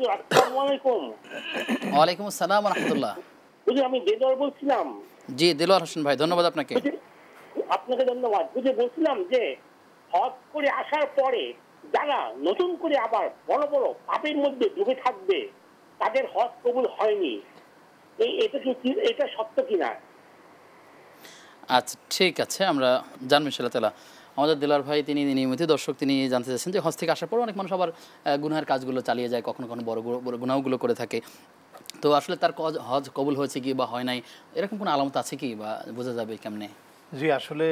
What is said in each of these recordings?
হুজুর আসসালামু আলাইকুম। ওয়ালাইকুম আসসালাম ওয়া রাহমাতুল্লাহ। হুজুর আমি দেলোয়ার বলছিলাম। জি, দেলোয়ার হোসেন ভাই, ধন্যবাদ আপনাকে। হুজুর আপনাকে ধন্যবাদ। হুজুর বলছিলাম যে হজ করে আসার পরে যারা নতুন করে আবার বড় বড় পাপের মধ্যে ডুবে থাকবে তাদের হজ কবুল হয়নি, এটা সত্য কিনা? আচ্ছা, ঠিক আছে, আমরা জানবো ইনশাআল্লাহ তাআলা। আমাদের দেলোয়ার ভাই তিনি নিয়মিত দর্শক, তিনি জানতে চাচ্ছেন যে হজ থেকে আসার পর অনেক মানুষ আবার গুনহার কাজগুলো চালিয়ে যায়, কখনো কখনো বড় গুনাহগুলো করে থাকে। তো আসলে তার হজ কবুল হয়েছে কি বা হয় নাই, এরকম কোনো আলামত আছে কি বা বোঝা যাবে কেমনে? জি, আসলে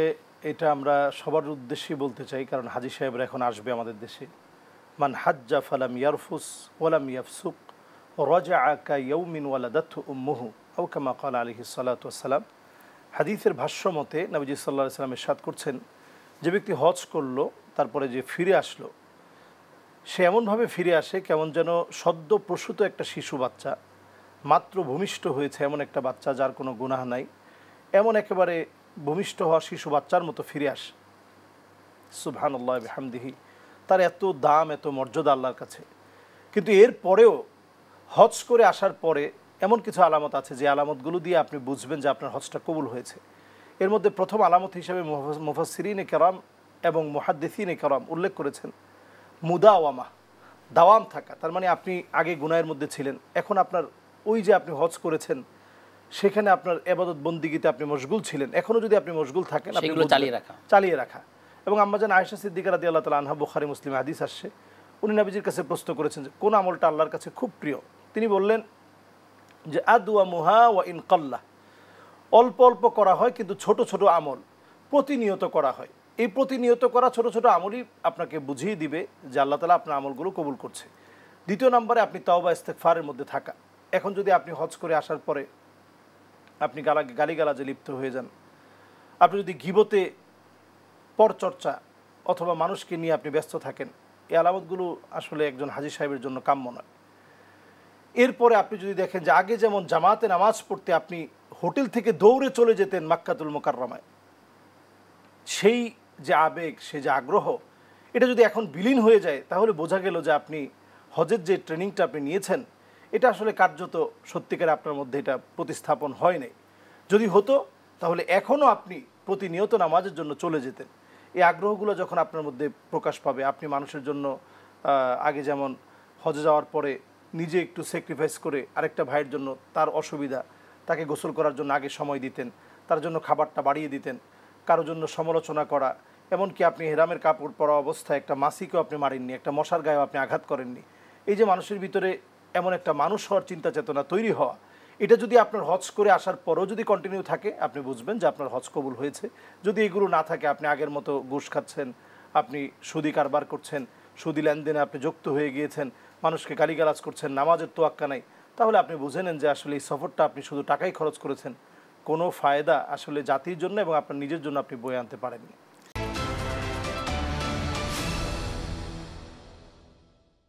এটা আমরা সবার উদ্দেশ্যেই বলতে চাই, কারণ হাজী সাহেবরা এখন আসবে আমাদের দেশে। মান হাজ্জা ফালাম ইয়ারফুস ওয়ালাম ইয়াফসুক রাজাআ কায়াউমিন ওয়ালাদাতহু উম্মুহু আও কামা ক্বালা আলাইহিস সালাতু ওয়াসসালাম। হাদিসের ভাষ্য মতে নবীজি সাল্লাল্লাহু আলাইহি ওয়াসাল্লাম ইরশাদ করছেন, যে ব্যক্তি হজ করলো তারপরে যে ফিরে আসলো, সে এমনভাবে ফিরে আসে কেমন যেন সদ্য প্রসূত একটা শিশু বাচ্চা, মাত্র ভূমিষ্ঠ হয়েছে এমন একটা বাচ্চা যার কোনো গুনাহ নাই, এমন একেবারে ভূমিষ্ঠ হওয়া শিশু বাচ্চার মতো ফিরে আসে। সুবহানাল্লাহ বিহামদিহি। তার এত দাম, এত মর্যাদা আল্লাহর কাছে। কিন্তু এর পরেও হজ করে আসার পরে এমন কিছু আলামত আছে যে আলামতগুলো দিয়ে আপনি বুঝবেন যে আপনার হজটা কবুল হয়েছে। এর মধ্যে প্রথম আলামত হিসেবে মুফাসসিরিনে কেরাম এবং মুহাদ্দিসিনে কেরাম উল্লেখ করেছেন মুদাওয়ামা, দাওয়াম থাকা। তার মানে আপনি আগে গুনাহের মধ্যে ছিলেন, এখন আপনার ওই যে আপনি হজ করেছেন সেখানে আপনার ইবাদত বন্দিগিতে আপনি মশগুল ছিলেন, এখনও যদি আপনি মশগুল থাকেন সেগুলো চালিয়ে রাখা। এবং আম্মাজান আয়েশা সিদ্দিকা রাদিয়াল্লাহু তাআলা আনহা, বুখারী মুসলিম হাদিস আসছে, উনি নবীজির কাছে প্রশ্ন করেছেন যে কোন আমলটা আল্লাহর কাছে খুব প্রিয়। তিনি বললেন যে আদওয়ামুহা ওয়া ইন কাল্লা, অল্প অল্প করা হয় কিন্তু ছোট ছোট আমল প্রতিনিয়ত করা হয়। এই প্রতিনিয়ত করা ছোট ছোট আমলই আপনাকে বুঝিয়ে দিবে যে আল্লাহ তাআলা আপনার আমলগুলো কবুল করছে। দ্বিতীয় নম্বরে আপনি তাওবা ইস্তেগফারের মধ্যে থাকা। এখন যদি আপনি হজ করে আসার পরে আপনি গালিগালাজে লিপ্ত হয়ে যান, আপনি যদি গীবতে, পরচর্চা অথবা মানুষকে নিয়ে আপনি ব্যস্ত থাকেন, এই আলামতগুলো আসলে একজন হাজী সাহেবের জন্য কাম্য নয়। এরপরে আপনি যদি দেখেন যে আগে যেমন জামাতে নামাজ পড়তে আপনি হোটেল থেকে দৌড়ে চলে যেতেন মাক্কাতুল মুকাররমায়, সেই যে আবেগ, সেই যে আগ্রহ, এটা যদি এখন বিলীন হয়ে যায় তাহলে বোঝা গেল যে আপনি হজের যে ট্রেনিংটা আপনি নিয়েছেন এটা আসলে কার্যত সত্যিকার আপনার মধ্যে এটা প্রতিস্থাপন হয় নাই। যদি হতো তাহলে এখনও আপনি প্রতিনিয়ত নামাজের জন্য চলে যেতেন। এই আগ্রহগুলো যখন আপনার মধ্যে প্রকাশ পাবে, আপনি মানুষের জন্য আগে যেমন হজে যাওয়ার পরে নিজে একটু স্যাক্রিফাইস করে আরেকটা ভাইয়ের জন্য তার অসুবিধা, তাকে গোসল করার জন্য আগে সময় দিতেন, তার জন্য খাবারটা বাড়িয়ে দিতেন, কারোর জন্য সমালোচনা করা, এমনকি আপনি হেরামের কাপড় পরা অবস্থায় একটা মাসিকেও আপনি মারেননি, একটা মশার গায়েও আপনি আঘাত করেননি। এই যে মানুষের ভিতরে এমন একটা মানুষ হওয়ার চিন্তা চেতনা তৈরি হওয়া, এটা যদি আপনার হজ করে আসার পরেও যদি কন্টিনিউ থাকে আপনি বুঝবেন যে আপনার হজ কবুল হয়েছে। যদি এগুলো না থাকে, আপনি আগের মতো ঘুষ খাচ্ছেন, আপনি সুদি কারবার করছেন, সুদি লেনদেনে আপনি যুক্ত হয়ে গিয়েছেন, মানুষকে গালিগালাজ করছেন, নামাজের তোয়াক্কা নাই, তাহলে আপনি বুঝে নেন যে আসলে এই সফরটা আপনি শুধু টাকাই খরচ করেছেন, কোনো ফায়দা আসলে জাতির জন্য এবং আপনার নিজের জন্য আপনি বয়ে আনতে পারেননি।